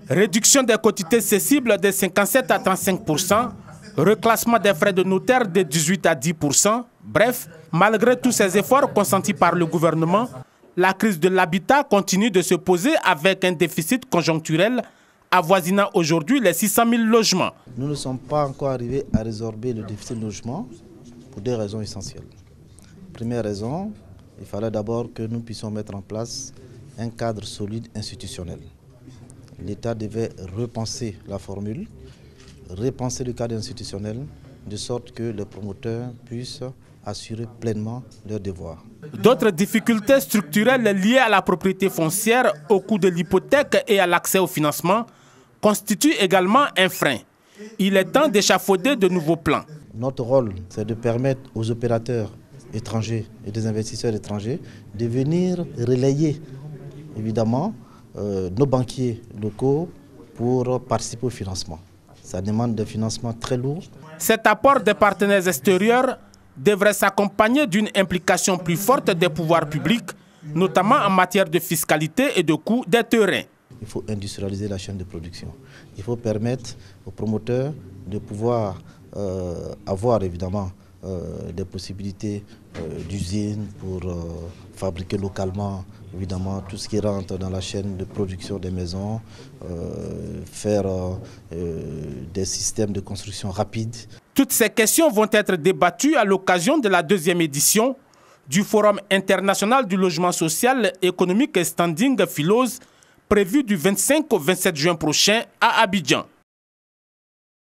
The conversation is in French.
Réduction des quotités cessibles de 57 à 35%, reclassement des frais de notaire de 18 à 10%. Bref, malgré tous ces efforts consentis par le gouvernement, la crise de l'habitat continue de se poser avec un déficit conjoncturel avoisinant aujourd'hui les 600 000 logements. Nous ne sommes pas encore arrivés à résorber le déficit de logement pour deux raisons essentielles. Première raison, il fallait d'abord que nous puissions mettre en place un cadre solide institutionnel. L'État devait repenser la formule, repenser le cadre institutionnel, de sorte que les promoteurs puissent assurer pleinement leurs devoirs. D'autres difficultés structurelles liées à la propriété foncière, au coût de l'hypothèque et à l'accès au financement constituent également un frein. Il est temps d'échafauder de nouveaux plans. Notre rôle, c'est de permettre aux opérateurs étrangers et des investisseurs étrangers de venir relayer, évidemment, nos banquiers locaux pour participer au financement. Ça demande des financements très lourds. Cet apport des partenaires extérieurs devrait s'accompagner d'une implication plus forte des pouvoirs publics, notamment en matière de fiscalité et de coût des terrains. Il faut industrialiser la chaîne de production. Il faut permettre aux promoteurs de pouvoir avoir évidemment des possibilités d'usines pour fabriquer localement évidemment tout ce qui rentre dans la chaîne de production des maisons, faire des systèmes de construction rapides. Toutes ces questions vont être débattues à l'occasion de la deuxième édition du Forum international du logement social, économique et standing Philos, prévu du 25 au 27 juin prochain à Abidjan.